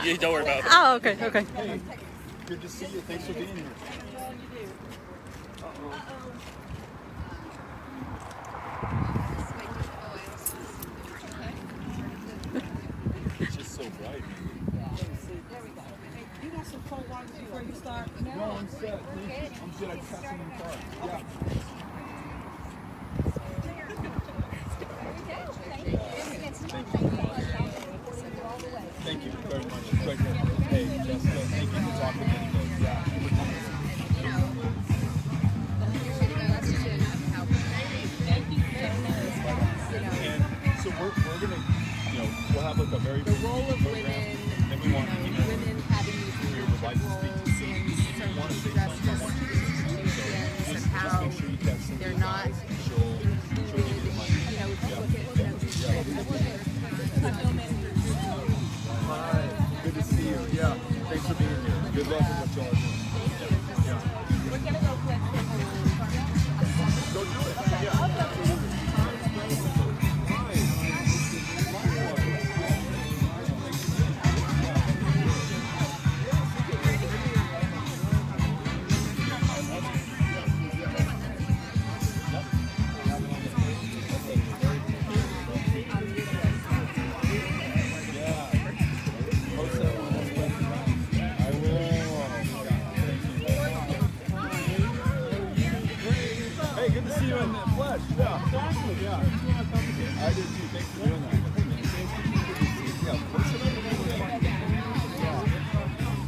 Yeah, don't worry about it. Oh, okay, okay. Hey, good to see you. Thanks for being here. It's just so bright. You want some cold water before you start? No, I'm set. I'm good. I just got some in the car. Yeah. Thank you very much. Great. Hey, Jessica, thank you for talking to me. Yeah. And so we're gonna, we'll have like a very The role of program, women, and we want women having these leadership roles in certain justice institutions and how they're not included. You know, if you look at Hi, good to see you. Yeah, thanks for being here. Good luck with what y'all are doing. We're gonna go quick. Go do it. Yeah. I will. Hey, good to see you in the flesh. Yeah, exactly. Yeah. I did too. Thanks for doing that.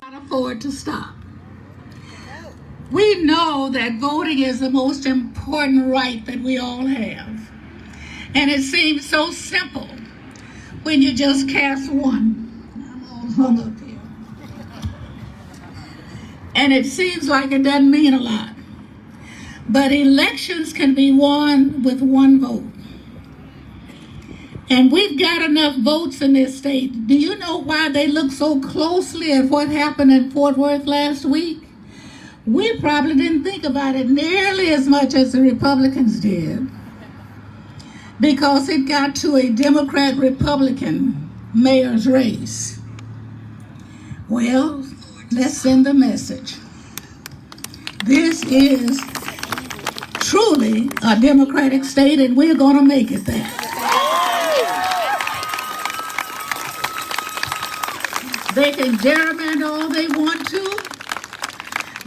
Can't afford to stop. We know that voting is the most important right that we all have. And it seems so simple when you just cast one. I'm all hung up here. And it seems like it doesn't mean a lot. But elections can be won with one vote. And we've got enough votes in this state. Do you know why they look so closely at what happened in Fort Worth last week? We probably didn't think about it nearly as much as the Republicans did, because it got to a Democrat-Republican mayor's race. Well, let's send the message. This is truly a democratic state, and we're going to make it that. They can gerrymander all they want to,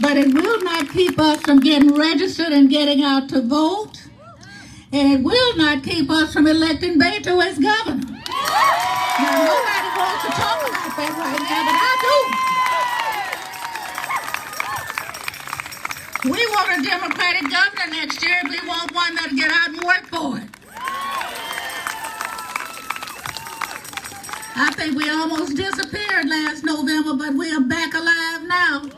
but it will not keep us from getting registered and getting out to vote. And it will not keep us from electing Beto as governor. Now, nobody wants to talk about that right now, but I do. We want a Democratic governor next year, and we want one that'll get out and work for it. I think we almost disappeared last November, but we are back alive now.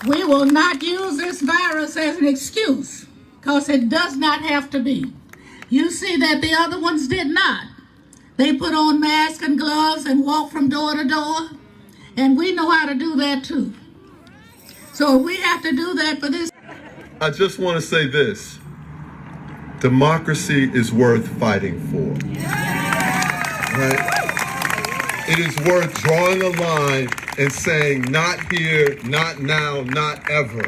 We will not use this virus as an excuse, because it does not have to be. You see that the other ones did not. They put on masks and gloves and walk from door to door, and we know how to do that too. So if we have to do that for this. I just want to say this. Democracy is worth fighting for. Right? It is worth drawing a line and saying, not here, not now, not ever.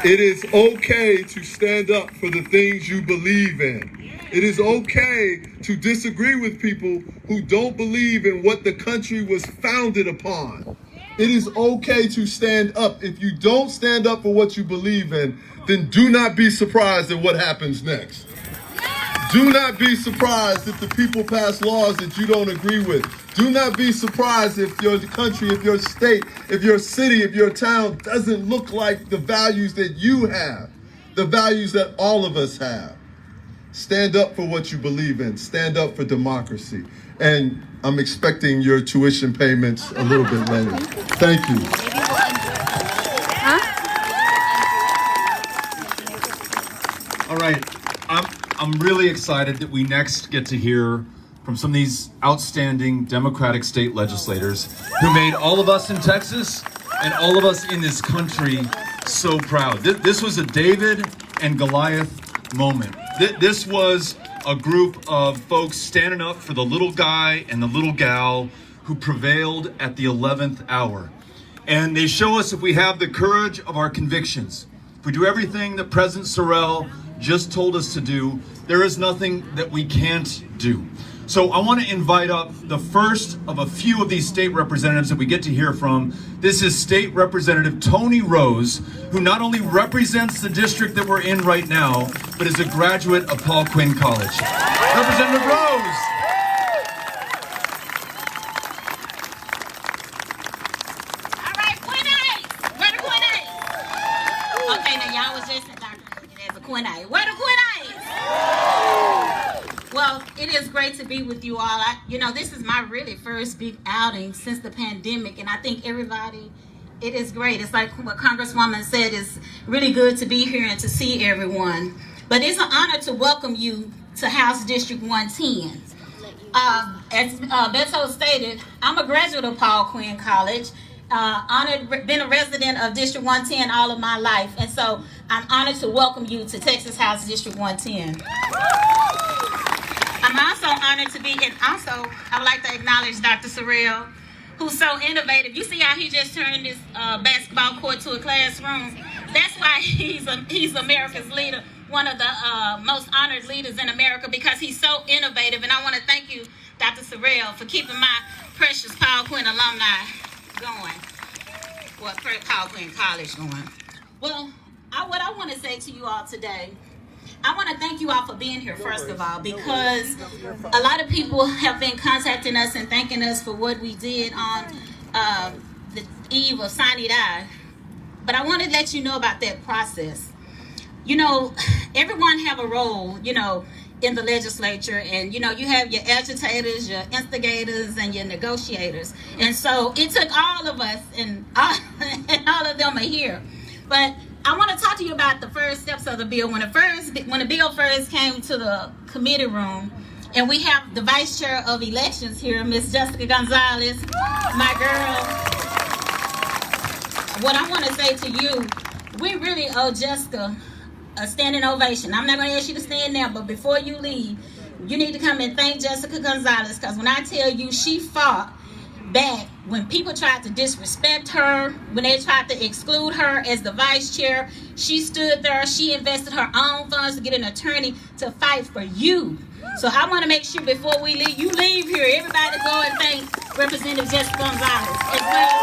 It is okay to stand up for the things you believe in. It is okay to disagree with people who don't believe in what the country was founded upon. It is okay to stand up. If you don't stand up for what you believe in, then do not be surprised at what happens next. Do not be surprised if the people pass laws that you don't agree with. Do not be surprised if your country, if your state, if your city, if your town doesn't look like the values that you have, the values that all of us have. Stand up for what you believe in. Stand up for democracy. And I'm expecting your tuition payments a little bit later. Thank you. All right, I'm really excited that we next get to hear from some of these outstanding Democratic state legislators who made all of us in Texas and all of us in this country so proud. This was a David and Goliath moment. This was a group of folks standing up for the little guy and the little gal who prevailed at the 11th hour. And they show us if we have the courage of our convictions, if we do everything that President Sorrell just told us to do, there is nothing that we can't do. So I want to invite up the first of a few of these state representatives that we get to hear from. This is State Representative Tony Rose, who not only represents the district that we're in right now, but is a graduate of Paul Quinn College. Representative Rose. All right, Quinnites. Where the Quinnites? Okay, now y'all was just as a Quinnite. Where the Quinnites? Well, it is great to be with you all. This is my really first big outing since the pandemic, and I think everybody, it is great. It's like what Congresswoman said, it's really good to be here and to see everyone. But it's an honor to welcome you to House District 110. As Beto stated, I'm a graduate of Paul Quinn College. Been a resident of District 110 all of my life, and so I'm honored to welcome you to Texas House District 110. I'm also honored to be, and also I would like to acknowledge Dr. Sorrell, who's so innovative. You see how he just turned this basketball court to a classroom? That's why he's America's leader, one of the most honored leaders in America, because he's so innovative. And I want to thank you, Dr. Sorrell, for keeping my precious Paul Quinn alumni going. Well, Paul Quinn College going. Well, what I want to say to you all today, I want to thank you all for being here, first of all, because a lot of people have been contacting us and thanking us for what we did on the eve of Sine Die. But I want to let you know about that process. Everyone have a role, in the legislature, and, you have your agitators, your instigators, and your negotiators. And so it took all of us, and all of them are here. But I want to talk to you about the first steps of the bill. When the bill first came to the committee room, and we have the vice chair of elections here, Miss Jessica Gonzalez, my girl. What I want to say to you, we really owe Jessica a standing ovation. I'm not going to ask you to stand there, but before you leave, you need to come and thank Jessica Gonzalez, because when I tell you she fought back when people tried to disrespect her, when they tried to exclude her as the vice chair, she stood there. She invested her own funds to get an attorney to fight for you. So I want to make sure before we leave, you leave here, everybody go and thank Representative Jessica Gonzalez as well.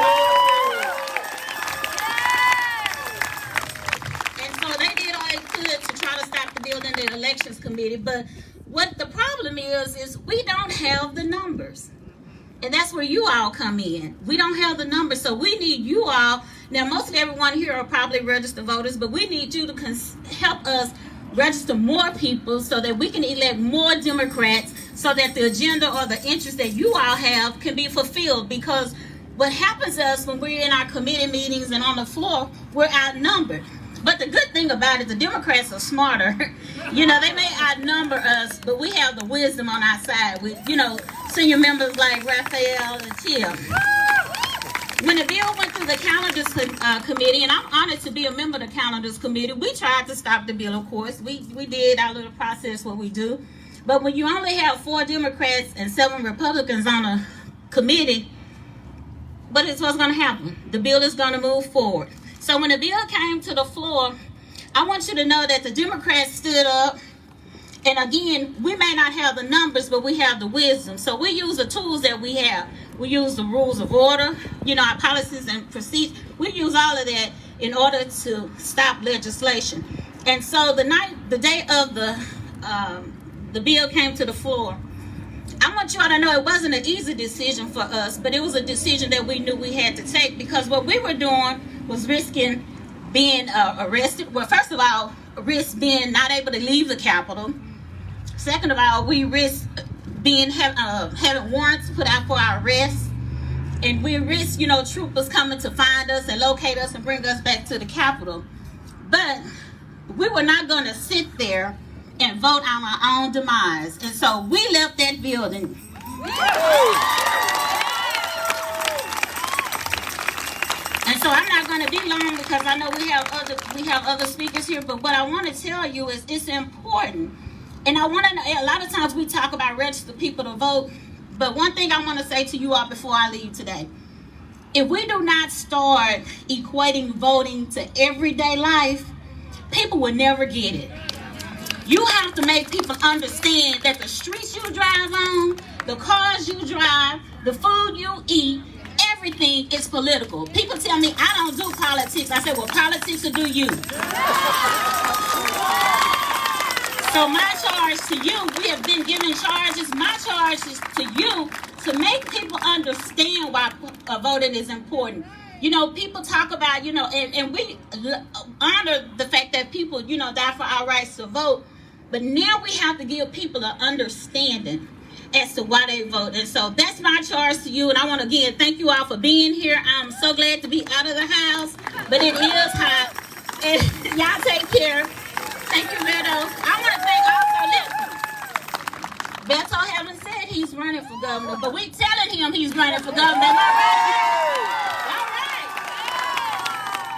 And so they did all they could to try to stop the bill in the elections committee. But what the problem is we don't have the numbers. And that's where you all come in. We don't have the numbers, so we need you all. Now, most of everyone here are probably registered voters, but we need you to help us register more people so that we can elect more Democrats, so that the agenda or the interest that you all have can be fulfilled. Because what happens to us when we're in our committee meetings and on the floor, we're outnumbered. But the good thing about it, the Democrats are smarter. They may outnumber us, but we have the wisdom on our side with, senior members like Raphael and Tim. When the bill went through the calendars committee, and I'm honored to be a member of the calendars committee, we tried to stop the bill, of course. We did our little process, what we do. But when you only have 4 Democrats and 7 Republicans on a committee, what is what's going to happen? The bill is going to move forward. So when the bill came to the floor, I want you to know that the Democrats stood up. And again, we may not have the numbers, but we have the wisdom. So we use the tools that we have. We use the rules of order, our policies and procedures. We use all of that in order to stop legislation. And so the day of the bill came to the floor, I want y'all to know it wasn't an easy decision for us, but it was a decision that we knew we had to take, because what we were doing was risking being arrested. Well, first of all, risk being not able to leave the Capitol. Second of all, we risk having warrants put out for our arrest. And we risk, troopers coming to find us and locate us and bring us back to the Capitol. But we were not going to sit there and vote on our own demise. And so we left that building. And so I'm not going to be long, because I know we have other speakers here. But what I want to tell you is it's important And I want to know, a lot of times we talk about register people to vote, but one thing I want to say to you all before I leave today, if we do not start equating voting to everyday life, people will never get it. You have to make people understand that the streets you drive on, the cars you drive, the food you eat, everything is political. People tell me I don't do politics. I say, well, politics will do you. So my charge to you, we have been given charges. My charge is to you to make people understand why voting is important. You know, people talk about, you know, and we honor the fact that people, you know, die for our rights to vote. But now we have to give people an understanding as to why they vote. And so that's my charge to you. And I want to again thank you all for being here. I'm so glad to be out of the house, but it is hot. And y'all take care. Thank you, Beto. I want to thank also, listen, Beto haven't said he's running for governor, but we telling him he's running for governor. Am I right? All right.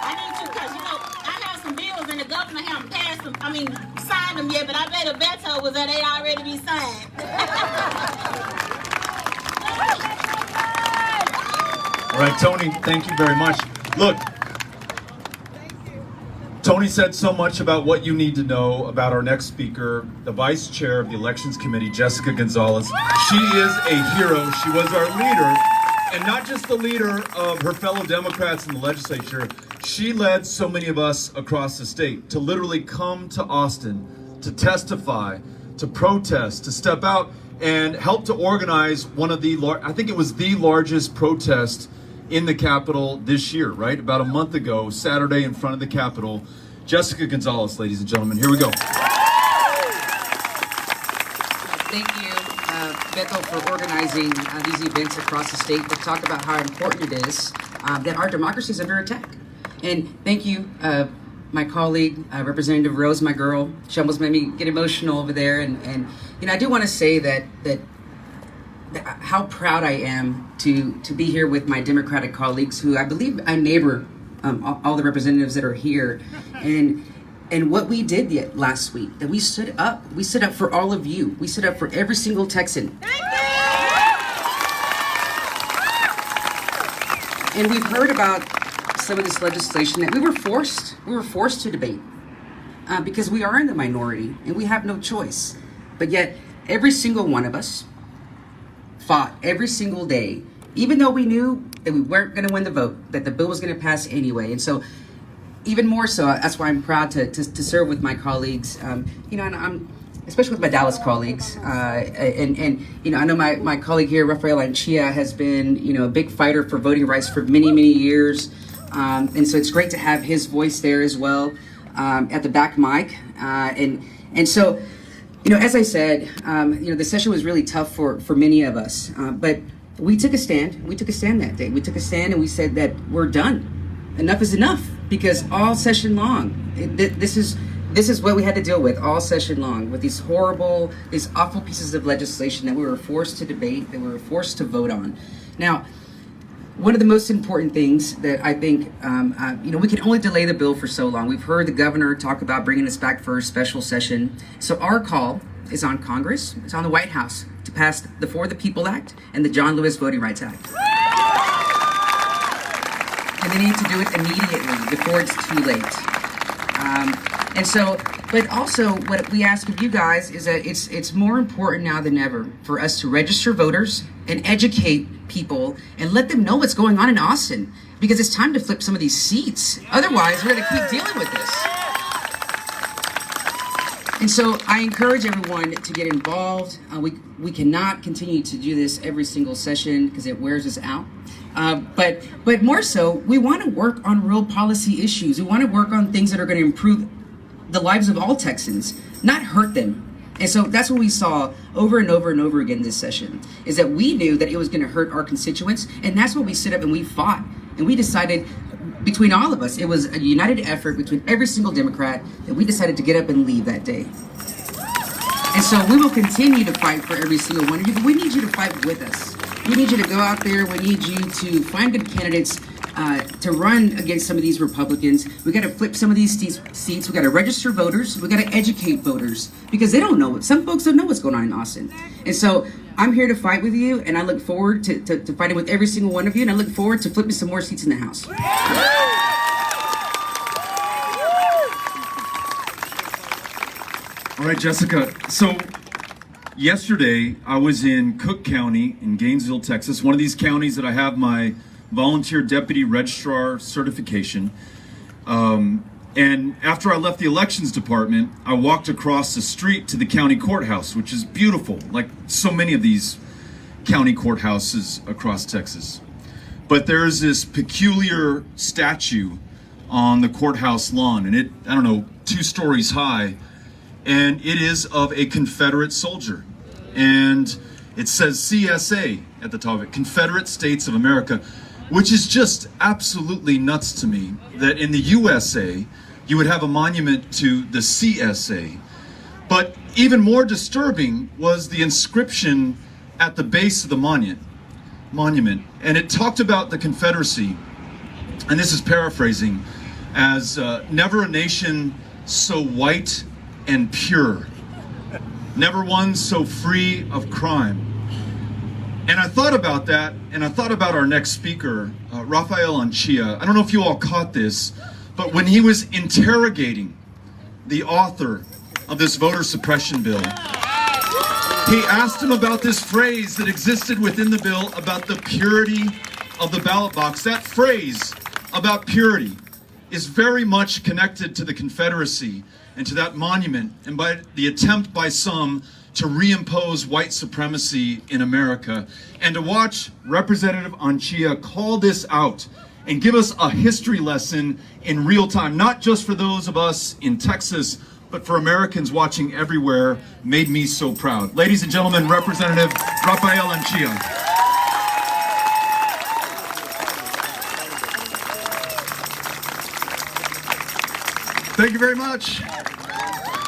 I need you, because, you know, I have some bills and the governor haven't passed them, signed them yet, but I bet if Beto was there, they already be signed. All right, Tony, thank you very much. Look, Tony said so much about what you need to know about our next speaker, the Vice Chair of the Elections Committee, Jessica Gonzalez. She is a hero. She was our leader, and not just the leader of her fellow Democrats in the legislature. She led so many of us across the state to literally come to Austin, to testify, to protest, to step out and help to organize one of the, I think it was the largest protest in the Capitol this year, right? About a month ago, Saturday in front of the Capitol. Jessica Gonzalez, ladies and gentlemen, here we go. Thank you, Beto, for organizing these events across the state to talk about how important it is that our democracy is under attack. And thank you, my colleague, Representative Rose, my girl. She almost made me get emotional over there. And you know, I do want to say that how proud I am to be here with my Democratic colleagues, who I believe I neighbor all the representatives that are here, and what we did last week, that we stood up for all of you. We stood up for every single Texan. And we've heard about some of this legislation that we were forced to debate because we are in the minority and we have no choice. But yet, every single one of us fought every single day, even though we knew that we weren't going to win the vote, that the bill was going to pass anyway. And so, even more so, that's why I'm proud to serve with my colleagues. You know, and I'm especially with my Dallas colleagues. And you know, I know my colleague here, Rafael Anchia, has been, you know, a big fighter for voting rights for many, many years. And so it's great to have his voice there as well at the back mic. And so, you know, as I said, you know, the session was really tough for many of us, but we took a stand. We took a stand that day. We took a stand and we said that we're done. Enough is enough, because all session long, this is what we had to deal with all session long, with these awful pieces of legislation that we were forced to debate, that we were forced to vote on. Now, one of the most important things that I think, you know, we can only delay the bill for so long. We've heard the governor talk about bringing us back for a special session. So our call is on Congress, it's on the White House, to pass the For the People Act and the John Lewis Voting Rights Act. And they need to do it immediately before it's too late. And so, but also what we ask of you guys is that it's more important now than ever for us to register voters and educate people and let them know what's going on in Austin, because it's time to flip some of these seats. Otherwise, we're going to keep dealing with this. And so I encourage everyone to get involved. We cannot continue to do this every single session because it wears us out. But more so, we want to work on real policy issues. We want to work on things that are going to improve the lives of all Texans, not hurt them. And so that's what we saw over and over and over again this session, is that we knew that it was going to hurt our constituents, and that's what we stood up and we fought. And we decided, between all of us, it was a united effort between every single Democrat, that we decided to get up and leave that day. And so we will continue to fight for every single one of you, but we need you to fight with us. We need you to go out there. We need you to find good candidates to run against some of these Republicans, we got to flip some of these seats. We got to register voters. We got to educate voters because they don't know. Some folks don't know what's going on in Austin. And so I'm here to fight with you, and I look forward to fighting with every single one of you, and I look forward to flipping some more seats in the House. All right, Jessica. So yesterday I was in Cook County in Gainesville, Texas, one of these counties that I have my volunteer deputy registrar certification. And after I left the elections department, I walked across the street to the county courthouse, which is beautiful, like so many of these county courthouses across Texas. But there's this peculiar statue on the courthouse lawn, and I don't know, 2 stories high, and it is of a Confederate soldier. And it says CSA at the top of it, Confederate States of America, which is just absolutely nuts to me that in the USA, you would have a monument to the CSA. But even more disturbing was the inscription at the base of the monument. And it talked about the Confederacy, and this is paraphrasing, as never a nation so white and pure, never one so free of crime. And I thought about that, and I thought about our next speaker, Rafael Anchia. I don't know if you all caught this, but when he was interrogating the author of this voter suppression bill, he asked him about this phrase that existed within the bill about the purity of the ballot box. That phrase about purity is very much connected to the Confederacy and to that monument, and by the attempt by some to reimpose white supremacy in America. And to watch Representative Anchia call this out and give us a history lesson in real time, not just for those of us in Texas, but for Americans watching everywhere, made me so proud. Ladies and gentlemen, Representative Rafael Anchia. Thank you very much.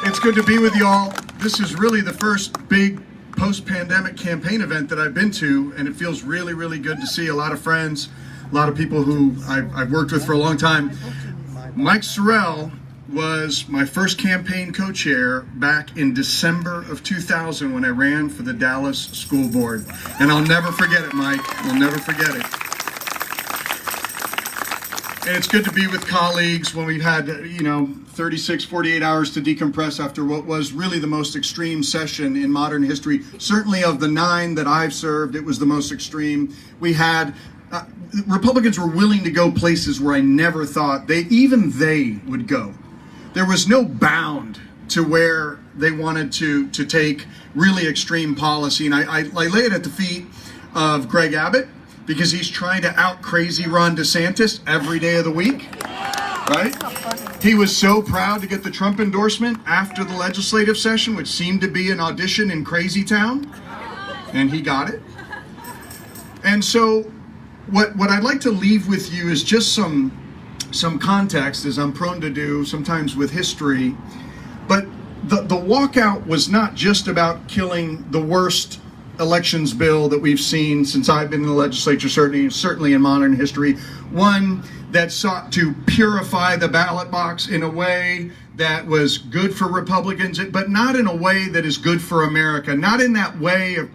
It's good to be with you all. This is really the first big post-pandemic campaign event that I've been to, and it feels really, really good to see a lot of friends, a lot of people who I've worked with for a long time. Mike Sorrell was my first campaign co-chair back in December of 2000 when I ran for the Dallas School Board. And I'll never forget it, Mike. I'll never forget it. And it's good to be with colleagues when we've had, 36, 48 hours to decompress after what was really the most extreme session in modern history. Certainly of the 9 that I've served, it was the most extreme. We had, Republicans were willing to go places where I never thought they would go. There was no bound to where they wanted to take really extreme policy. And I lay it at the feet of Greg Abbott, because he's trying to out crazy Ron DeSantis every day of the week, right? He was so proud to get the Trump endorsement after the legislative session, which seemed to be an audition in Crazy Town, and he got it. And so what I'd like to leave with you is just some context, as I'm prone to do sometimes with history. But the walkout was not just about killing the worst elections bill that we've seen since I've been in the legislature, certainly in modern history. One that sought to purify the ballot box in a way that was good for Republicans, but not in a way that is good for America. Not in that way of,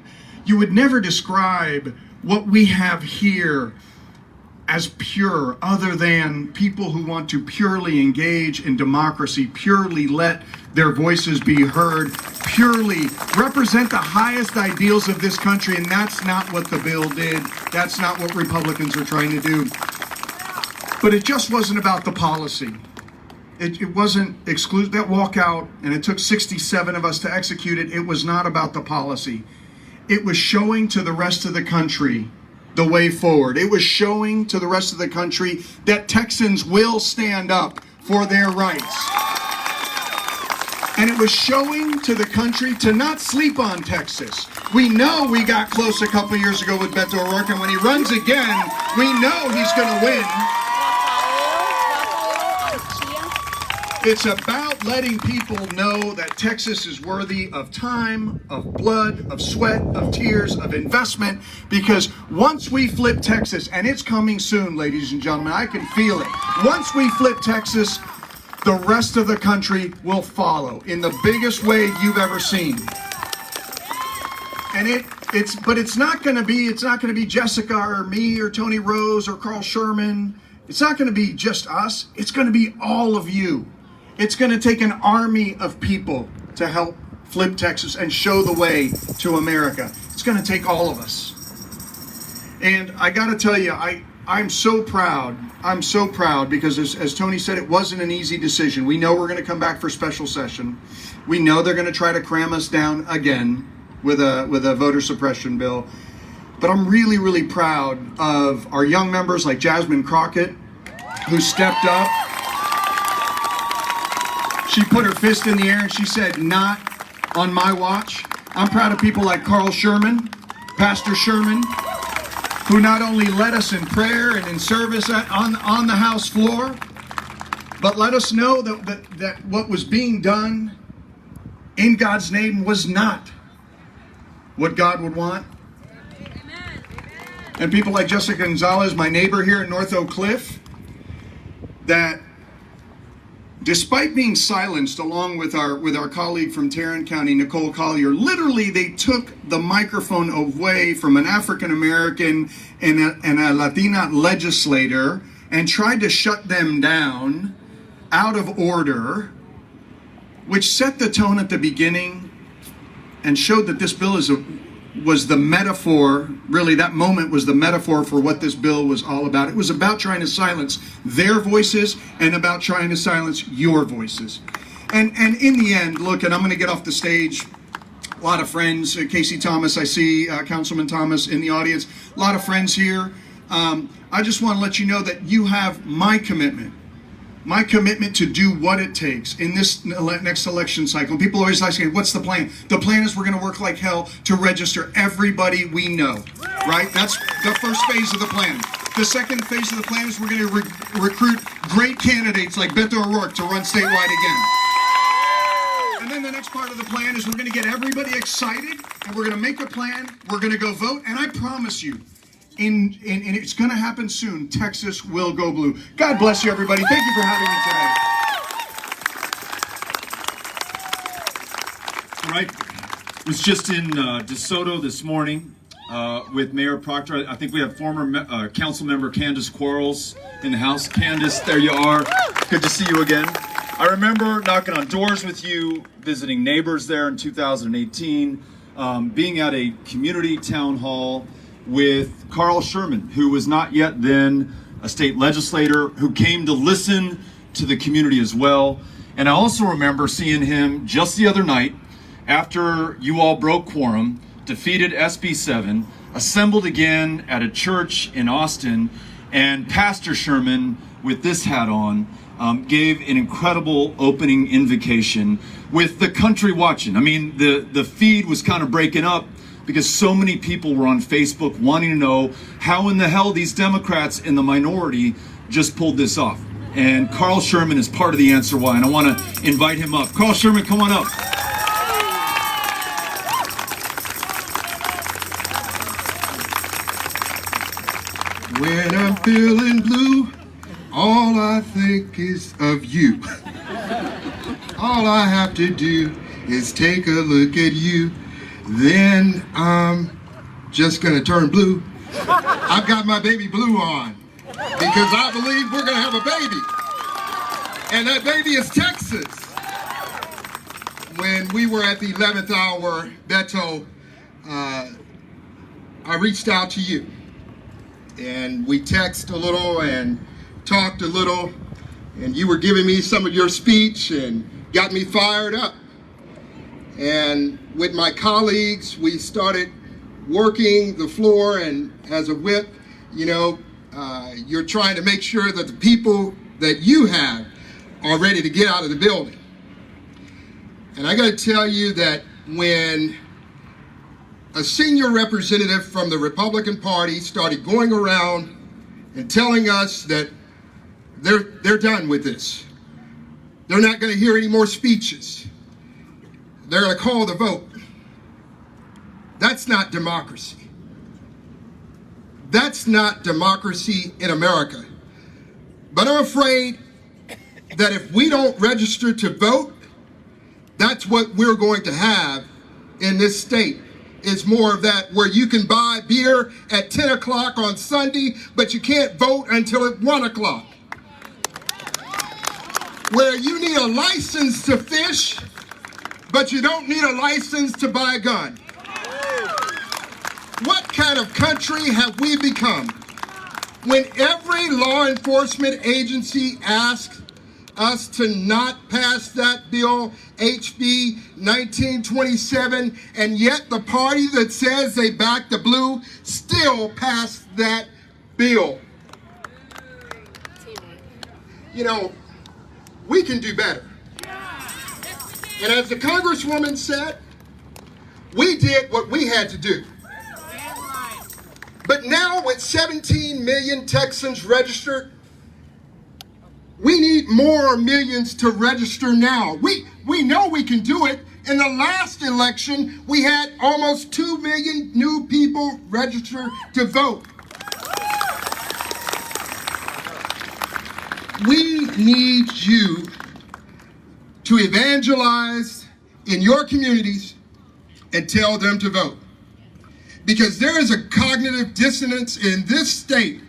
you would never describe what we have here as pure, other than people who want to purely engage in democracy, purely let their voices be heard, purely represent the highest ideals of this country. And that's not what the bill did. That's not what Republicans are trying to do. But it just wasn't about the policy. It wasn't exclusive. That walkout, and it took 67 of us to execute it, it was not about the policy. It was showing to the rest of the country the way forward. It was showing to the rest of the country that Texans will stand up for their rights. And it was showing to the country to not sleep on Texas. We know we got close a couple years ago with Beto O'Rourke, and when he runs again, we know he's going to win. It's about letting people know that Texas is worthy of time, of blood, of sweat, of tears, of investment, because once we flip Texas, and it's coming soon, ladies and gentlemen, I can feel it. Once we flip Texas, the rest of the country will follow in the biggest way you've ever seen. And it's not going to be Jessica or me or Tony Rose or Carl Sherman. It's not going to be just us. It's going to be all of you. It's going to take an army of people to help flip Texas and show the way to America. It's going to take all of us. And I got to tell you, I'm so proud. I'm so proud because as Tony said, it wasn't an easy decision. We know we're going to come back for special session. We know they're going to try to cram us down again with a voter suppression bill. But I'm really, really proud of our young members like Jasmine Crockett, who stepped up. She put her fist in the air and she said, "Not on my watch." I'm proud of people like Carl Sherman, Pastor Sherman, who not only led us in prayer and in service on the House floor, but let us know that what was being done in God's name was not what God would want. And people like Jessica Gonzalez, my neighbor here in North Oak Cliff, that despite being silenced along with our colleague from Tarrant County, Nicole Collier, literally they took the microphone away from an African American and a Latina legislator and tried to shut them down out of order, which set the tone at the beginning and showed that this bill was the metaphor, really that moment was the metaphor for what this bill was all about. It was about trying to silence their voices and about trying to silence your voices. And in the end, look, and I'm going to get off the stage, a lot of friends, Casey Thomas, I see Councilman Thomas in the audience, a lot of friends here. I just want to let you know that you have my commitment to do what it takes in this next election cycle. People always ask me, what's the plan? The plan is we're going to work like hell to register everybody we know, right? That's the first phase of the plan. The second phase of the plan is we're going to recruit great candidates like Beto O'Rourke to run statewide again. And then the next part of the plan is we're going to get everybody excited and we're going to make a plan. We're going to go vote. And I promise you, and it's going to happen soon, Texas will go blue. God bless you, everybody. Thank you for having me today. All right. Was just in DeSoto this morning with Mayor Proctor. I think we have former council member Candace Quarles in the house. Candace, there you are. Good to see you again. I remember knocking on doors with you, visiting neighbors there in 2018, being at a community town hall with Carl Sherman, who was not yet then a state legislator, who came to listen to the community as well. And I also remember seeing him just the other night after you all broke quorum, defeated SB 7, assembled again at a church in Austin, and Pastor Sherman, with this hat on, gave an incredible opening invocation with the country watching. I mean, the feed was kind of breaking up because so many people were on Facebook wanting to know how in the hell these Democrats in the minority just pulled this off. And Carl Sherman is part of the answer why, and I want to invite him up. Carl Sherman, come on up. When I'm feeling blue, all I think is of you. All I have to do is take a look at you. Then I'm just gonna turn blue. I've got my baby blue on because I believe we're gonna have a baby. And that baby is Texas. When we were at the 11th hour, Beto, I reached out to you. And we texted a little and talked a little. And you were giving me some of your speech and got me fired up. And with my colleagues, we started working the floor, and as a whip, you know, you're trying to make sure that the people that you have are ready to get out of the building. And I got to tell you that when a senior representative from the Republican Party started going around and telling us that they're done with this, They're not going to hear any more speeches. They're going to call the vote. That's not democracy. That's not democracy in America. But I'm afraid that if we don't register to vote, that's what we're going to have in this state. It's more of that, where you can buy beer at 10 o'clock on Sunday, but you can't vote until at 1 o'clock. Where you need a license to fish, but you don't need a license to buy a gun. What kind of country have we become when every law enforcement agency asks us to not pass that bill, HB 1927, and yet the party that says they back the blue still passed that bill? You know, we can do better. And as the Congresswoman said, we did what we had to do. But now with 17 million Texans registered, we need more millions to register now. We know we can do it. In the last election, we had almost 2 million new people register to vote. We need you to evangelize in your communities and tell them to vote. Because there is a cognitive dissonance in this state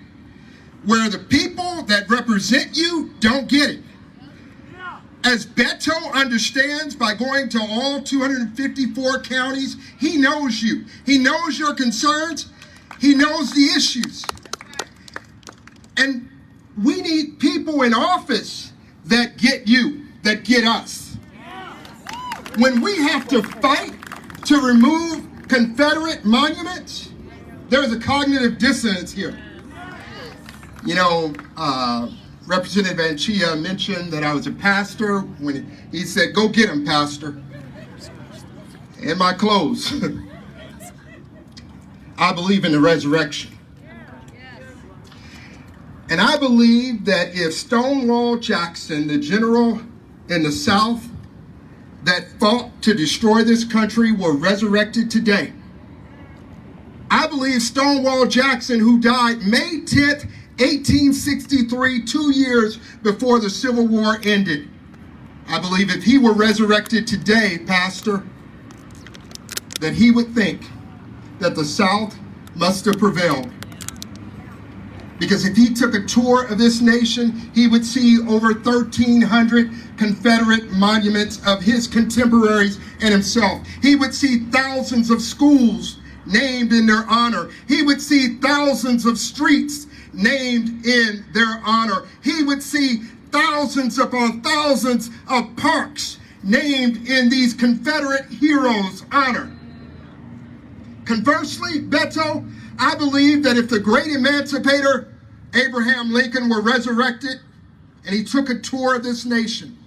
where the people that represent you don't get it. As Beto understands by going to all 254 counties, he knows you. He knows your concerns. He knows the issues. And we need people in office that get you, that get us. When we have to fight to remove Confederate monuments, there's a cognitive dissonance here. You know, Representative Anchia mentioned that I was a pastor when he said, "Go get him, Pastor," in my clothes. I believe in the resurrection. And I believe that if Stonewall Jackson, the general in the South that fought to destroy this country, were resurrected today, I believe Stonewall Jackson, who died May 10th, 1863, 2 years before the Civil War ended, I believe if he were resurrected today, Pastor, that he would think that the South must have prevailed. Because if he took a tour of this nation, he would see over 1,300 Confederate monuments of his contemporaries and himself. He would see thousands of schools named in their honor. He would see thousands of streets named in their honor. He would see thousands upon thousands of parks named in these Confederate heroes' honor. Conversely, Beto, I believe that if the great emancipator Abraham Lincoln were resurrected and he took a tour of this nation,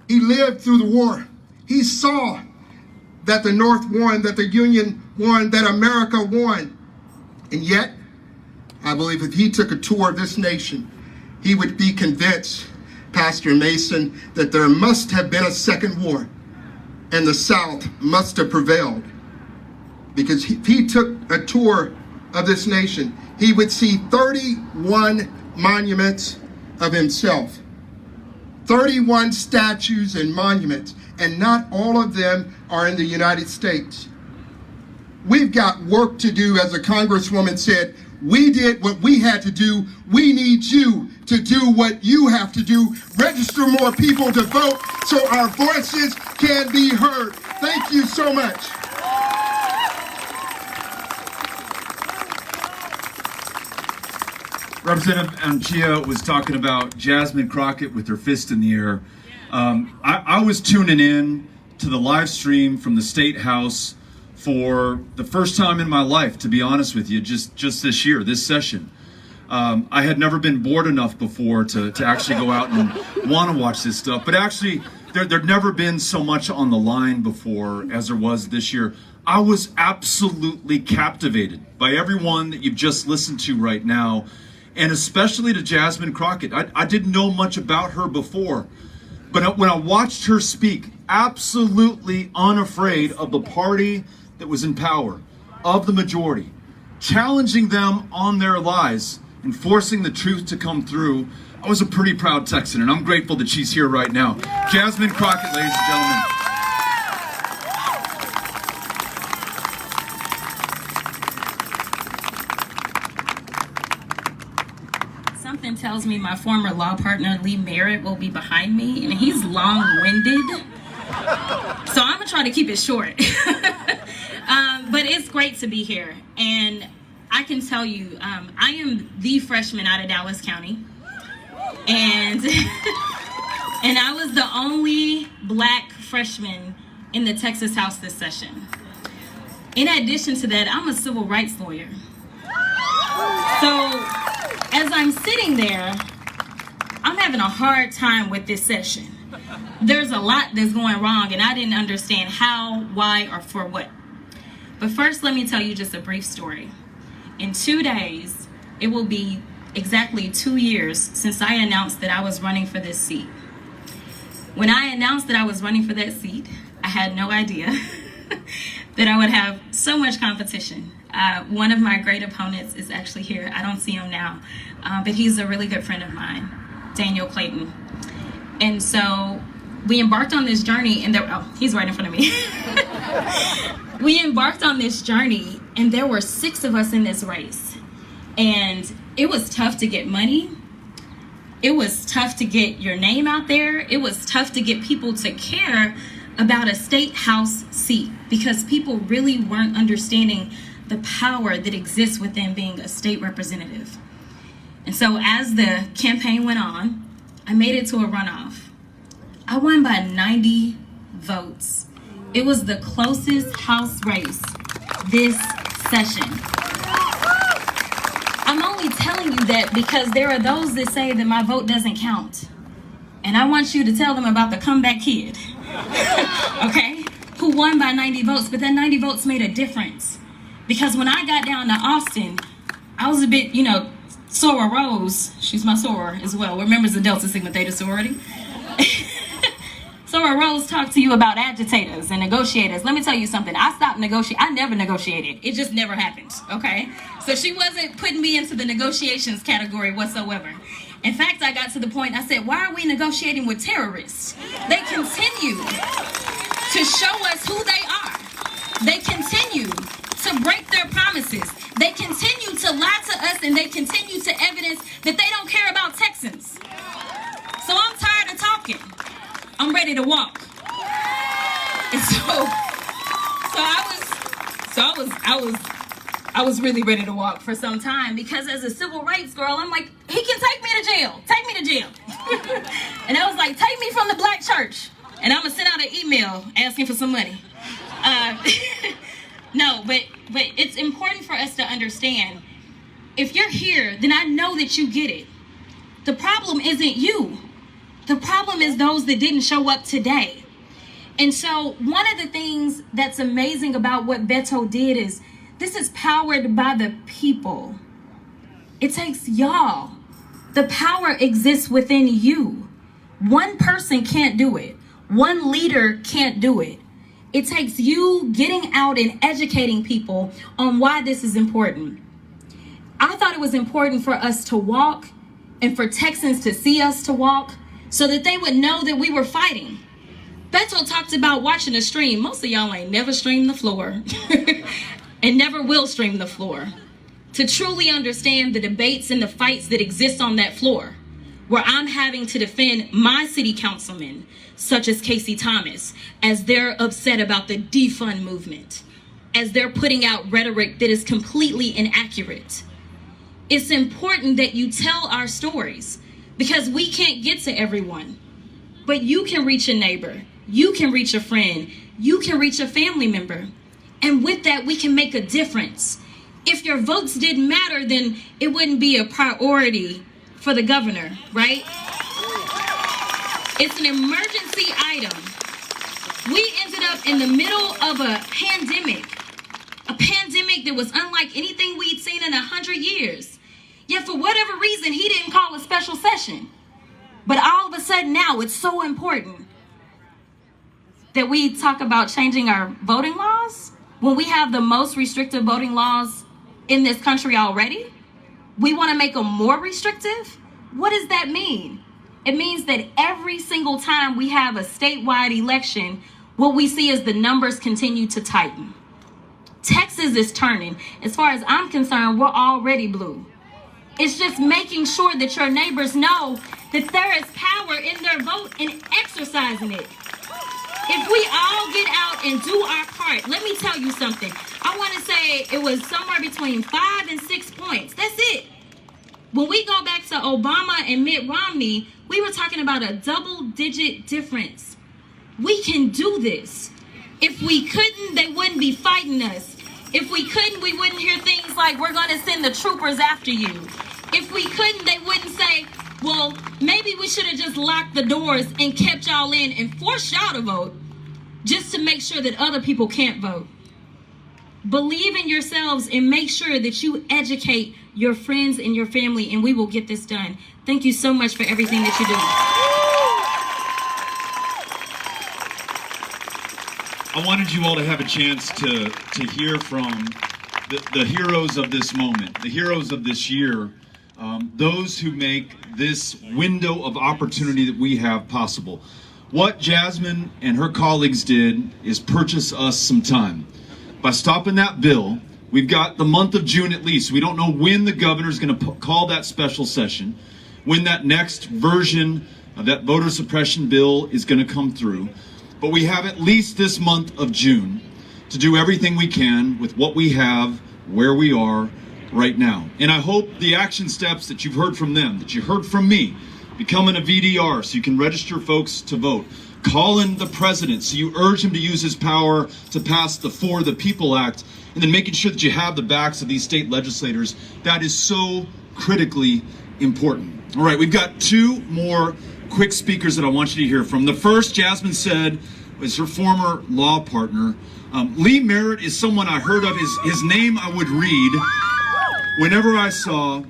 he lived through the war. He saw that the North won, that the Union won, that America won. And yet, I believe if he took a tour of this nation, he would be convinced, Pastor Mason, that there must have been a second war and the South must have prevailed. Because if he took a tour of this nation, he would see 31 monuments of himself, 31 statues and monuments, and not all of them are in the United States. We've got work to do, as the Congresswoman said. We did what we had to do. We need you to do what you have to do. Register more people to vote so our voices can be heard. Thank you so much. Representative Anchia was talking about Jasmine Crockett with her fist in the air. I was tuning in to the live stream from the State House for the first time in my life, to be honest with you, just this year, this session. I had never been bored enough before to actually go out and want to watch this stuff. But actually, there'd never been so much on the line before as there was this year. I was absolutely captivated by everyone that you've just listened to right now. and especially to Jasmine Crockett. I didn't know much about her before, but when I watched her speak, absolutely unafraid of the party that was in power, of the majority, challenging them on their lies and forcing the truth to come through, I was a pretty proud Texan, and I'm grateful that she's here right now. Jasmine Crockett, ladies and gentlemen. Something tells me my former law partner, Lee Merritt, will be behind me, and he's long-winded. So I'm gonna try to keep it short. But it's great to be here. And I can tell you, I am the freshman out of Dallas County. And, and I was the only black freshman in the Texas House this session. In addition to that, I'm a civil rights lawyer. So as I'm sitting there, I'm having a hard time with this session. There's a lot that's going wrong, and I didn't understand how, why, or for what. But first, let me tell you just a brief story. In 2 days, it will be exactly 2 years since I announced that I was running for this seat. When I announced that I was running for that seat, I had no idea that I would have so much competition. One of my great opponents is actually here. I don't see him now, but he's a really good friend of mine, Daniel Clayton. And so we embarked on this journey, and he's right in front of me. We embarked on this journey, and there were 6 of us in this race. And it was tough to get money. It was tough to get your name out there. It was tough to get people to care about a state house seat, because people really weren't understanding the power that exists within being a state representative. And so as the campaign went on, I made it to a runoff. I won by 90 votes. It was the closest House race this session. I'm only telling you that because there are those that say that my vote doesn't count. And I want you to tell them about the comeback kid, okay, who won by 90 votes, but that 90 votes made a difference. Because when I got down to Austin, I was a bit, Sora Rose, she's my soror as well. We're members of Delta Sigma Theta sorority. Sora Rose talked to you about agitators and negotiators. Let me tell you something. I stopped negotiating. I never negotiated. It just never happened, okay? So she wasn't putting me into the negotiations category whatsoever. In fact, I got to the point, I said, why are we negotiating with terrorists? They continue to show us who they are. They continue to break their promises. They continue to lie to us, and they continue to evidence that they don't care about Texans. So I'm tired of talking. I'm ready to walk. And I was really ready to walk for some time, because as a civil rights girl, I'm like, he can take me to jail. Take me to jail. And I was like, take me from the black church, and I'm gonna send out an email asking for some money. No, but it's important for us to understand, if you're here, then I know that you get it. The problem isn't you. The problem is those that didn't show up today. And so one of the things that's amazing about what Beto did is, this is powered by the people. It takes y'all. The power exists within you. One person can't do it. One leader can't do it. It takes you getting out and educating people on why this is important. I thought it was important for us to walk, and for Texans to see us to walk, so that they would know that we were fighting. Beto talked about watching a stream. Most of y'all ain't never streamed the floor and never will stream the floor, to truly understand the debates and the fights that exist on that floor, where I'm having to defend my city councilmen, such as Casey Thomas, as they're upset about the defund movement, as they're putting out rhetoric that is completely inaccurate. It's important that you tell our stories, because we can't get to everyone, but you can reach a neighbor, you can reach a friend, you can reach a family member. And with that, we can make a difference. If your votes didn't matter, then it wouldn't be a priority for the governor, right? It's an emergency item. We ended up in the middle of a pandemic that was unlike anything we'd seen in 100 years. Yet for whatever reason, he didn't call a special session. But all of a sudden now it's so important that we talk about changing our voting laws when we have the most restrictive voting laws in this country already. We want to make them more restrictive. What does that mean? It means that every single time we have a statewide election, what we see is the numbers continue to tighten. Texas is turning. As far as I'm concerned, we're already blue. It's just making sure that your neighbors know that there is power in their vote and exercising it. If we all get out and do our part, let me tell you something. I want to say it was somewhere between 5 and 6 points. That's it. When we go back to Obama and Mitt Romney, we were talking about a double-digit difference. We can do this. If we couldn't, they wouldn't be fighting us. If we couldn't, we wouldn't hear things like, we're going to send the troopers after you. If we couldn't, they wouldn't say, well, maybe we should have just locked the doors and kept y'all in and forced y'all to vote just to make sure that other people can't vote. Believe in yourselves and make sure that you educate your friends and your family, and we will get this done. Thank you so much for everything that you're doing. I wanted you all to have a chance to hear from the heroes of this moment, the heroes of this year, those who make this window of opportunity that we have possible. What Jasmine and her colleagues did is purchase us some time. By stopping that bill, we've got the month of June at least. We don't know when the governor's going to call that special session, when that next version of that voter suppression bill is going to come through. But we have at least this month of June to do everything we can with what we have, where we are right now. And I hope the action steps that you've heard from them, that you heard from me, becoming a VDR so you can register folks to vote, calling the president so you urge him to use his power to pass the For the People Act, and then making sure that you have the backs of these state legislators, that is so critically important. All right, we've got 2 more quick speakers that I want you to hear from. The first, Jasmine said, was her former law partner. Lee Merritt is someone I heard of. His name I would read whenever I saw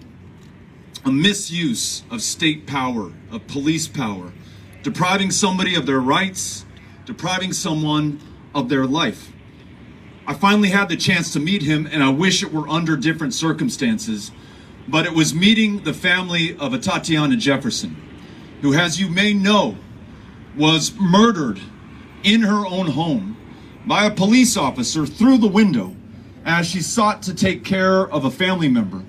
a misuse of state power, of police power, depriving somebody of their rights, depriving someone of their life. I finally had the chance to meet him, and I wish it were under different circumstances, but it was meeting the family of a Tatiana Jefferson, who, as you may know, was murdered in her own home by a police officer through the window as she sought to take care of a family member.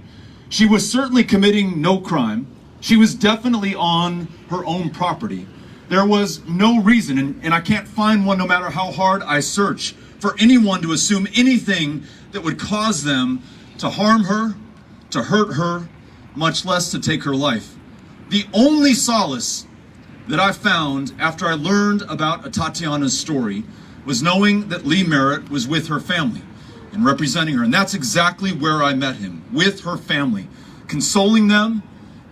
She was certainly committing no crime. She was definitely on her own property. There was no reason, and I can't find one no matter how hard I search, for anyone to assume anything that would cause them to harm her, to hurt her, much less to take her life. The only solace that I found after I learned about Tatiana's story was knowing that Lee Merritt was with her family and representing her. And that's exactly where I met him, with her family, consoling them,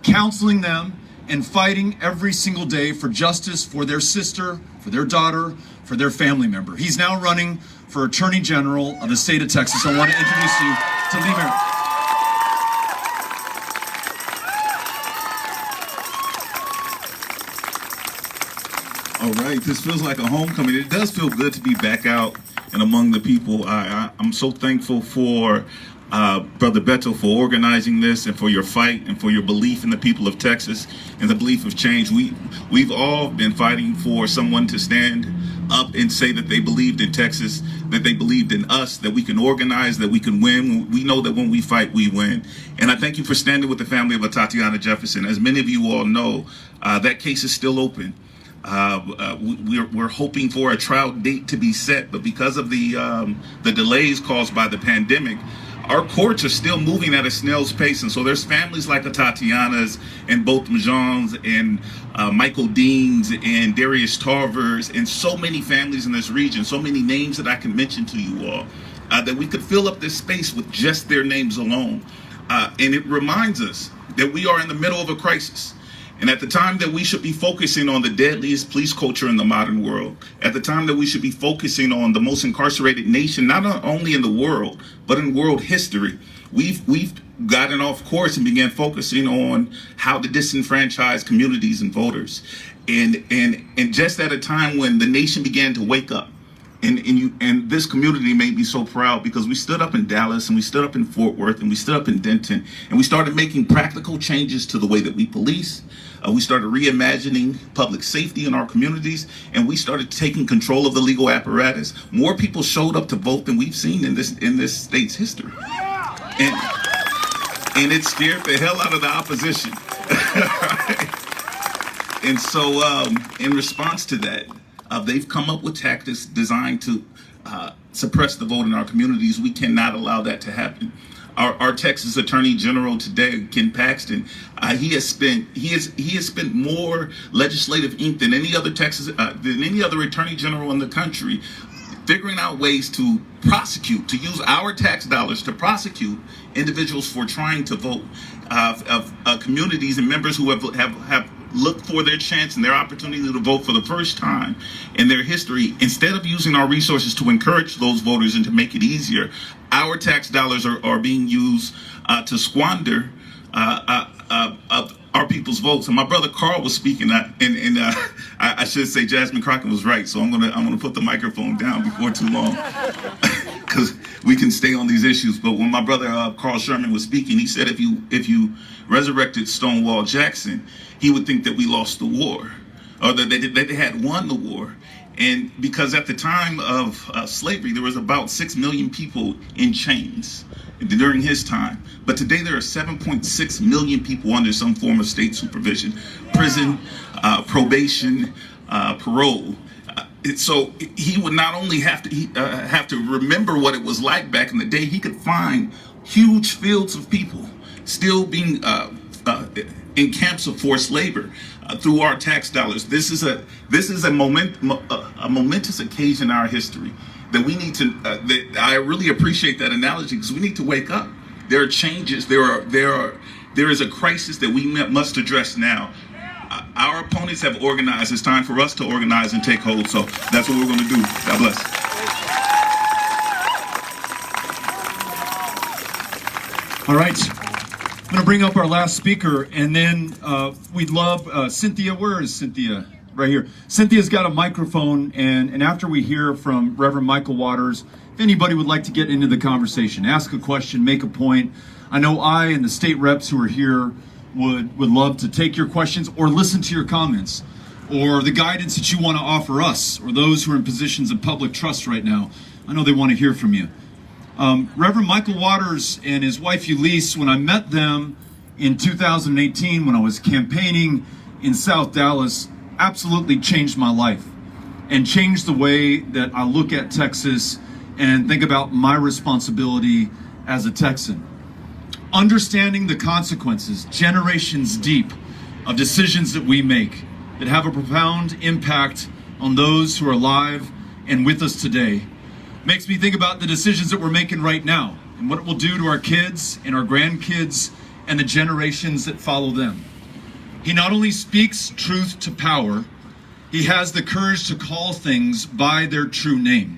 counseling them, and fighting every single day for justice for their sister, for their daughter, for their family member. He's now running for Attorney General of the state of Texas. I want to introduce you to Lee Merritt. All right, this feels like a homecoming. It does feel good to be back out and among the people. I'm so thankful for Brother Beto for organizing this, and for your fight, and for your belief in the people of Texas and the belief of change. We've all been fighting for someone to stand up and say that they believed in Texas, that they believed in us, that we can organize, that we can win. We know that when we fight, we win. And I thank you for standing with the family of Tatiana Jefferson. As many of you all know, that case is still open. We're hoping for a trial date to be set, but because of the delays caused by the pandemic, our courts are still moving at a snail's pace. And so there's families like the Tatianas and both Majans and Michael Deans and Darius Tarvers and so many families in this region, so many names that I can mention to you all, that we could fill up this space with just their names alone. And it reminds us that we are in the middle of a crisis. And at the time that we should be focusing on the deadliest police culture in the modern world, at the time that we should be focusing on the most incarcerated nation, not only in the world, but in world history, we've gotten off course and began focusing on how to disenfranchise communities and voters, and just at a time when the nation began to wake up. And this community made me so proud, because we stood up in Dallas, and we stood up in Fort Worth, and we stood up in Denton, and we started making practical changes to the way that we police. We started reimagining public safety in our communities, and we started taking control of the legal apparatus. More people showed up to vote than we've seen in this state's history, and it scared the hell out of the opposition. And so, in response to that, they've come up with tactics designed to suppress the vote in our communities. We cannot allow that to happen. Our Texas Attorney General today, Ken Paxton, he has spent more legislative ink than any other Attorney General in the country, figuring out ways to prosecute, to use our tax dollars to prosecute individuals for trying to vote, of communities and members who have looked for their chance and their opportunity to vote for the first time in their history. Instead of using our resources to encourage those voters and to make it easier, our tax dollars are being used to squander our people's votes. And my brother Carl was speaking, and I should say Jasmine Crockett was right. So I'm gonna put the microphone down before too long, because we can stay on these issues. But when my brother Carl Sherman was speaking, he said if you resurrected Stonewall Jackson, he would think that we lost the war, or that they had won the war. And because at the time of slavery, there was about 6 million people in chains during his time. But today there are 7.6 million people under some form of state supervision, prison, probation, parole. So he would not only have to remember what it was like back in the day, he could find huge fields of people still being in camps of forced labor through our tax dollars. This is a momentous occasion in our history that we need to. I really appreciate that analogy, because we need to wake up. There are changes. There is a crisis that we must address now. Our opponents have organized. It's time for us to organize and take hold. So that's what we're going to do. God bless. All right. I'm going to bring up our last speaker, and then we'd love Cynthia. Where is Cynthia? Right here. Cynthia's got a microphone, and after we hear from Reverend Michael Waters, if anybody would like to get into the conversation, ask a question, make a point. I know I and the state reps who are here would love to take your questions or listen to your comments, or the guidance that you want to offer us, or those who are in positions of public trust right now. I know they want to hear from you. Reverend Michael Waters and his wife Ulysses, when I met them in 2018 when I was campaigning in South Dallas, absolutely changed my life and changed the way that I look at Texas and think about my responsibility as a Texan. Understanding the consequences, generations deep, of decisions that we make that have a profound impact on those who are alive and with us today, makes me think about the decisions that we're making right now and what it will do to our kids and our grandkids and the generations that follow them. He not only speaks truth to power, he has the courage to call things by their true name.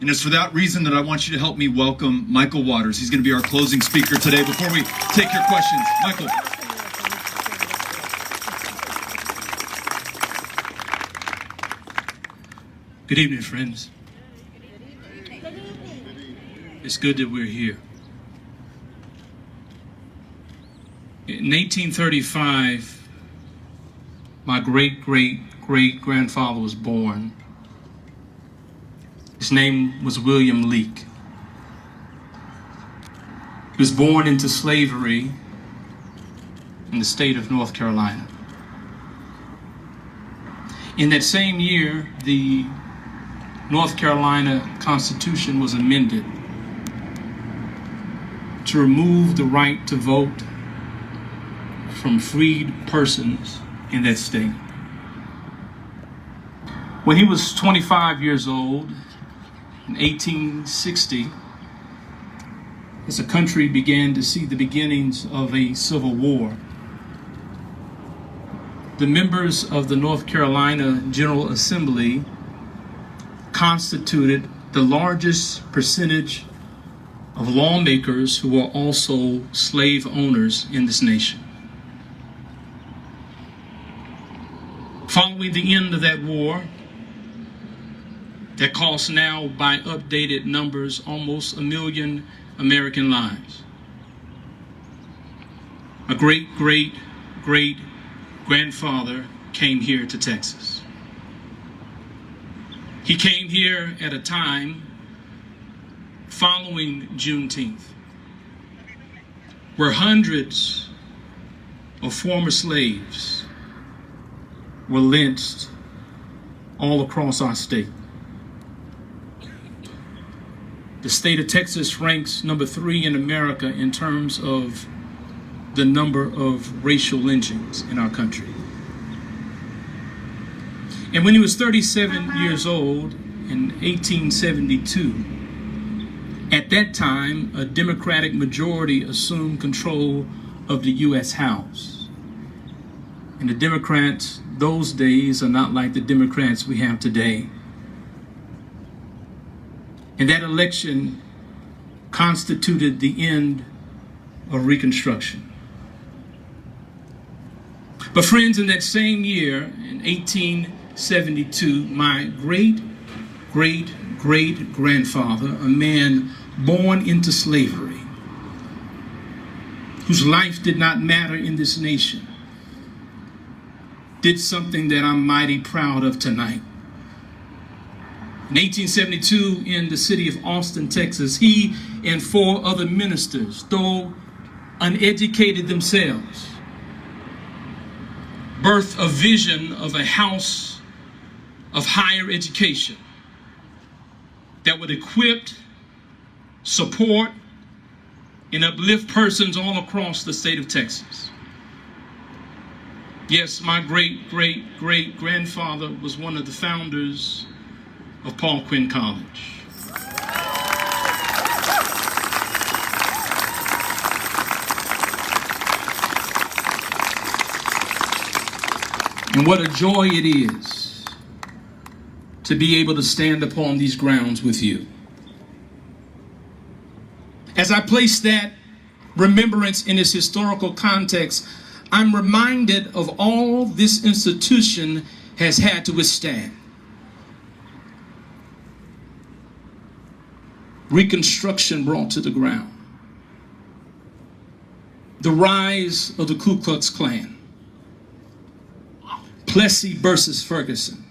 And it's for that reason that I want you to help me welcome Michael Waters. He's going to be our closing speaker today before we take your questions. Michael. Good evening, friends. It's good that we're here. In 1835, my great-great-great-grandfather was born. His name was William Leake. He was born into slavery in the state of North Carolina. In that same year, the North Carolina Constitution was amended to remove the right to vote from freed persons in that state. When he was 25 years old, in 1860, as the country began to see the beginnings of a civil war, the members of the North Carolina General Assembly constituted the largest percentage of lawmakers who were also slave owners in this nation. Following the end of that war, that cost now, by updated numbers, almost 1 million American lives, my great-great-great-grandfather came here to Texas. He came here at a time following Juneteenth, where hundreds of former slaves were lynched all across our state. The state of Texas ranks number 3 in America in terms of the number of racial lynchings in our country. And when he was 37 years old in 1872, at that time, a Democratic majority assumed control of the U.S. House. And the Democrats those days are not like the Democrats we have today. And that election constituted the end of Reconstruction. But friends, in that same year, in 1872, my great-great-great-grandfather, a man born into slavery, whose life did not matter in this nation, did something that I'm mighty proud of tonight. In 1872, in the city of Austin, Texas, he and 4 other ministers, though uneducated themselves, birthed a vision of a house of higher education that would equip, support, and uplift persons all across the state of Texas. Yes, my great-great-great-grandfather was one of the founders of Paul Quinn College. And what a joy it is to be able to stand upon these grounds with you. As I place that remembrance in its historical context, I'm reminded of all this institution has had to withstand. Reconstruction brought to the ground. The rise of the Ku Klux Klan. Plessy versus Ferguson.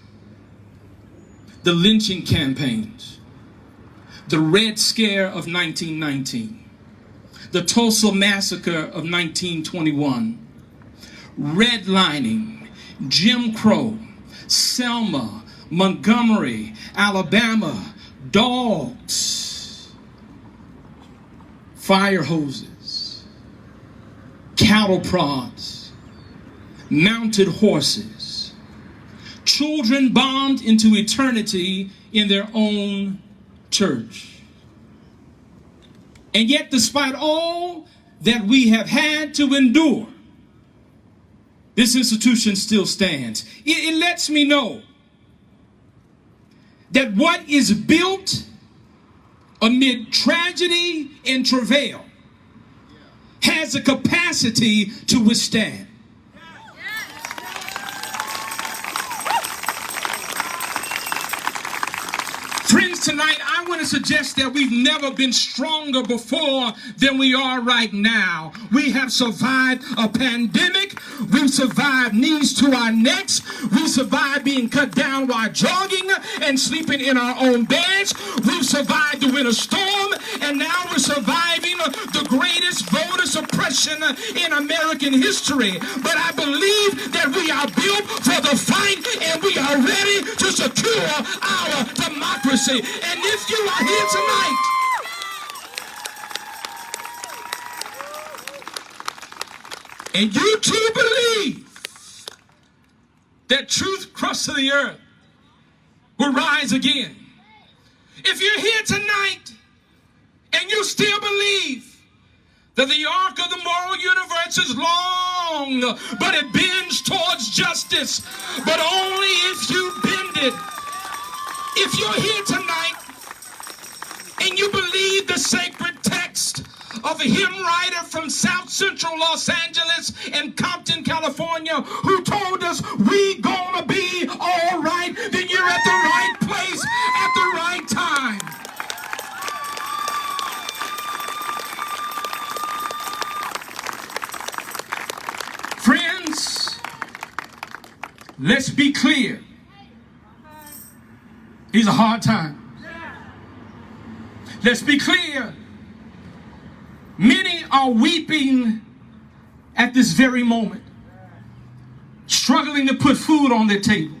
The lynching campaigns. The Red Scare of 1919. The Tulsa Massacre of 1921. Redlining, Jim Crow, Selma, Montgomery, Alabama, dogs, fire hoses, cattle prods, mounted horses, children bombed into eternity in their own church. And yet, despite all that we have had to endure, this institution still stands. It lets me know that what is built amid tragedy and travail has a capacity to withstand. Friends, tonight I want to suggest that we've never been stronger before than we are right now. We have survived a pandemic. We've survived knees to our necks. We survived being cut down while jogging and sleeping in our own beds. We've survived the winter storm, and now we're surviving the greatest voter suppression in American history. But I believe that we are built for the fight, and we are ready to secure our democracy. And if you are here tonight, and you too believe that truth crust of the earth will rise again, if you're here tonight and you still believe that the arc of the moral universe is long, but it bends towards justice, but only if you bend it. If you're here tonight and you believe the sacred text of a hymn writer from South Central Los Angeles and Compton, California, who told us, we gonna be all right, then you're at the right place at the right time. Friends, let's be clear. These are hard times. Let's be clear. Many are weeping at this very moment, struggling to put food on their table,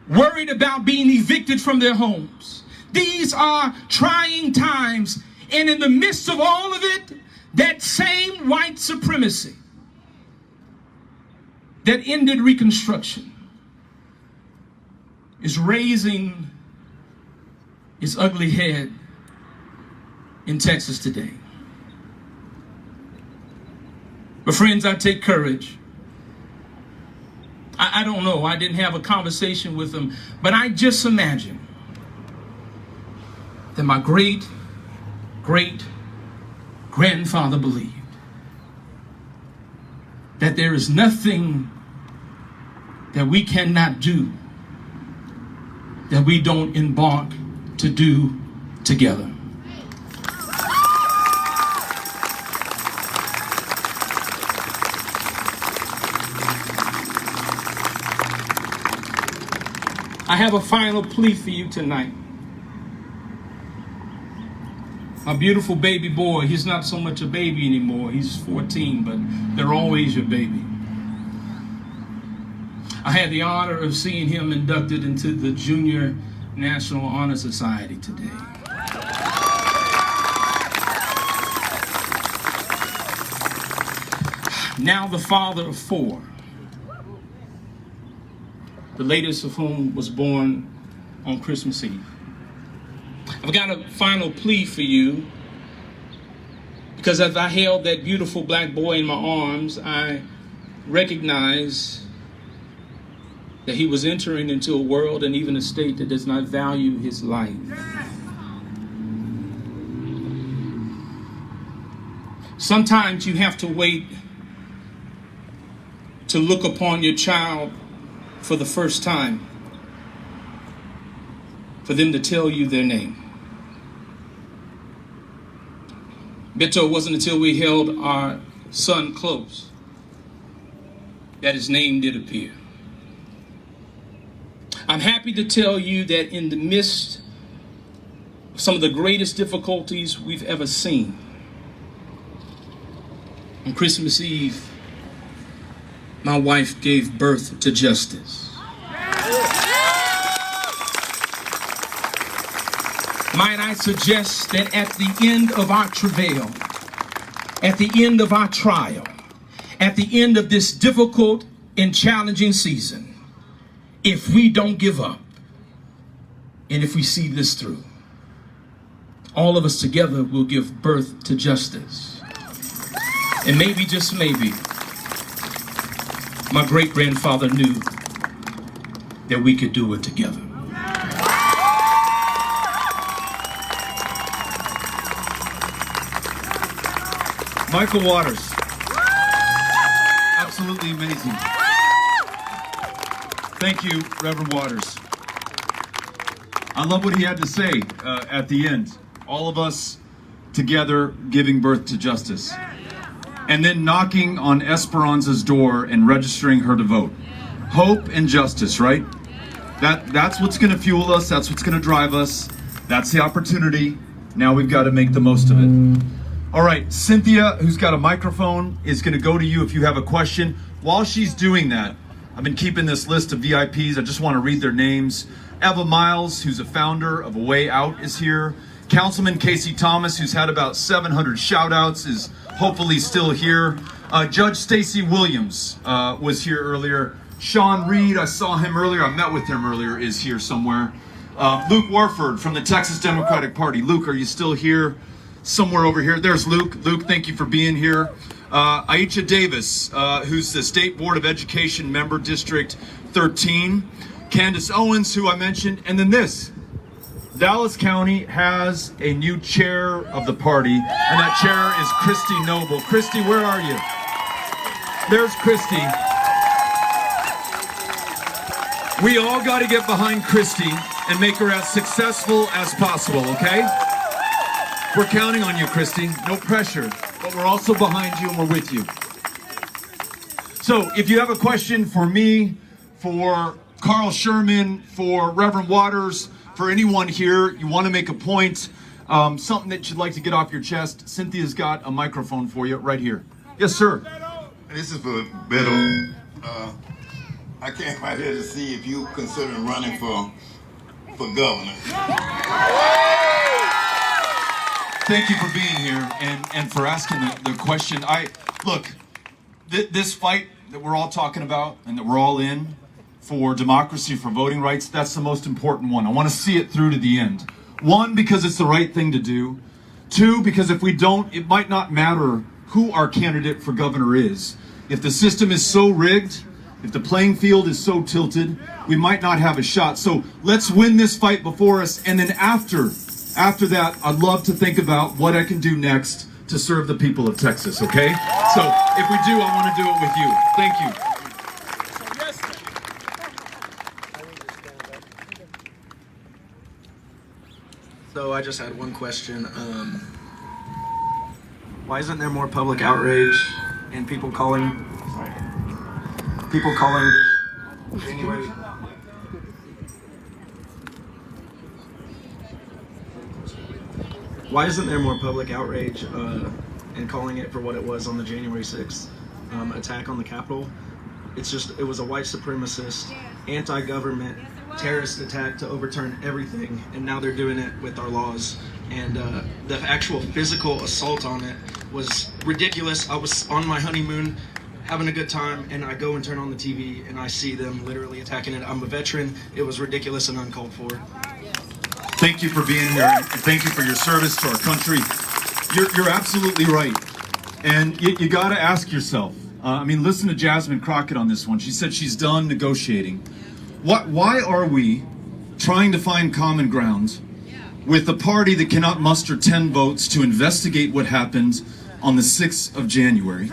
worried about being evicted from their homes. These are trying times, and in the midst of all of it, that same white supremacy that ended Reconstruction is raising its ugly head in Texas today. But friends, I take courage. I don't know, I didn't have a conversation with them, but I just imagine that my great-great-grandfather believed that there is nothing that we cannot do that we don't embark to do together. I have a final plea for you tonight. My beautiful baby boy, he's not so much a baby anymore, he's 14, but they're always your baby. I had the honor of seeing him inducted into the Junior National Honor Society today. Now the father of 4, the latest of whom was born on Christmas Eve. I've got a final plea for you, because as I held that beautiful black boy in my arms, I recognized that he was entering into a world and even a state that does not value his life. Sometimes you have to wait to look upon your child for the first time, for them to tell you their name. Beto, it wasn't until we held our son close that his name did appear. I'm happy to tell you that in the midst of some of the greatest difficulties we've ever seen, on Christmas Eve, my wife gave birth to justice. Might I suggest that at the end of our travail, at the end of our trial, at the end of this difficult and challenging season, if we don't give up, and if we see this through, all of us together will give birth to justice. And maybe, just maybe, my great-grandfather knew that we could do it together. Michael Waters. Absolutely amazing. Thank you, Reverend Waters. I love what he had to say at the end. All of us together giving birth to justice. And then knocking on Esperanza's door and registering her to vote. Hope and justice, right? That's what's going to fuel us. That's what's going to drive us. That's the opportunity. Now we've got to make the most of it. All right, Cynthia, who's got a microphone, is going to go to you if you have a question. While she's doing that, I've been keeping this list of VIPs. I just want to read their names. Eva Miles, who's a founder of A Way Out, is here. Councilman Casey Thomas, who's had about 700 shout-outs, is hopefully still here. Judge Stacey Williams was here earlier. Sean Reed, I saw him earlier. I met with him earlier, is here somewhere. Luke Warford from the Texas Democratic Party. Luke, are you still here? Somewhere over here. There's Luke. Luke, thank you for being here. Aisha Davis, who's the State Board of Education member, District 13. Candace Owens, who I mentioned. And then this. Dallas County has a new chair of the party, and that chair is Christy Noble. Christy, where are you? There's Christy. We all got to get behind Christy and make her as successful as possible, okay? We're counting on you, Christy. No pressure, but we're also behind you and we're with you. So if you have a question for me, for Carl Sherman, for Reverend Waters, for anyone here, you want to make a point, something that you'd like to get off your chest, Cynthia's got a microphone for you right here. Yes, sir. This is for Beto. I came out here to see if you considering running for governor. Thank you for being here and for asking the question. Look, this fight that we're all talking about and that we're all in for democracy, for voting rights, that's the most important one. I want to see it through to the end. One, because it's the right thing to do. Two, because if we don't, it might not matter who our candidate for governor is. If the system is so rigged, if the playing field is so tilted, we might not have a shot. So let's win this fight before us, and then after that, I'd love to think about what I can do next to serve the people of Texas, okay? So if we do, I want to do it with you. Thank you. So I just had one question. Why isn't there more public outrage and people calling January? Why isn't there more public outrage and calling it for what it was on the January 6th attack on the Capitol? It was a white supremacist, anti-government, terrorist attack to overturn everything, and now they're doing it with our laws. And the actual physical assault on it was ridiculous. I was on my honeymoon having a good time, and I go and turn on the TV and I see them literally attacking it. I'm a veteran. It was ridiculous and uncalled for. Thank you for being here, and thank you for your service to our country. You're absolutely right. And you got to ask yourself, listen to Jasmine Crockett on this one. She said she's done negotiating. Why are we trying to find common ground with a party that cannot muster 10 votes to investigate what happened on the 6th of January,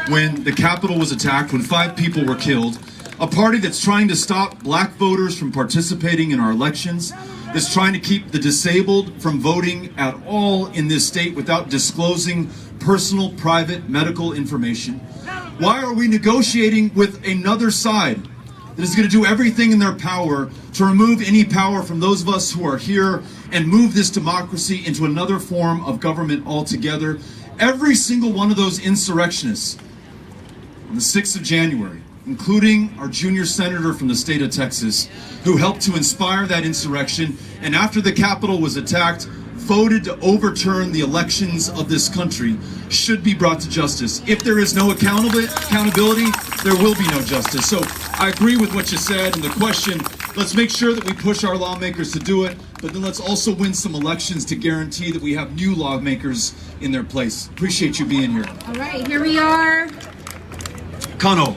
when the Capitol was attacked, when 5 people were killed, a party that's trying to stop black voters from participating in our elections, that's trying to keep the disabled from voting at all in this state without disclosing personal, private, medical information? Why are we negotiating with another side that is going to do everything in their power to remove any power from those of us who are here and move this democracy into another form of government altogether? Every single one of those insurrectionists on the 6th of January, including our junior senator from the state of Texas, who helped to inspire that insurrection, and after the Capitol was attacked, voted to overturn the elections of this country, should be brought to justice. If there is no accountability, there will be no justice. So I agree with what you said, and the question, let's make sure that we push our lawmakers to do it, but then let's also win some elections to guarantee that we have new lawmakers in their place. Appreciate you being here. All right, here we are. Kano.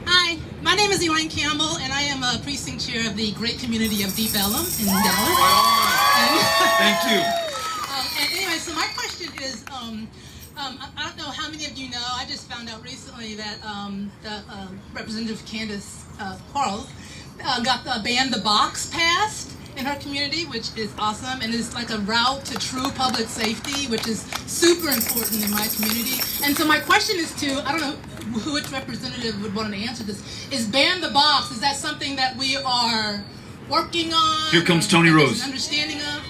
Hi, my name is Elaine Campbell, and I am a precinct chair of the great community of Deep Ellum in Dallas. Thank you. And anyway, so my question is, I don't know how many of you know, I just found out recently that Representative Candace Quarles got the Ban the Box passed in her community, which is awesome, and it's like a route to true public safety, which is super important in my community. And so my question is to, I don't know which representative would want to answer this, is Ban the Box, is that something that we are working on? Here comes Tony Rose. An understanding of?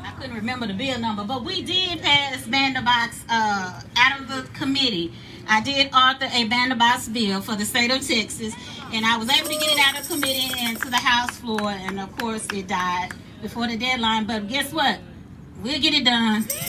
I couldn't remember the bill number, but we did pass Ban the Box out of the committee. I did author a Ban the Box bill for the state of Texas, and I was able to get it out of committee and to the House floor, and of course it died before the deadline, but guess what? We'll get it done.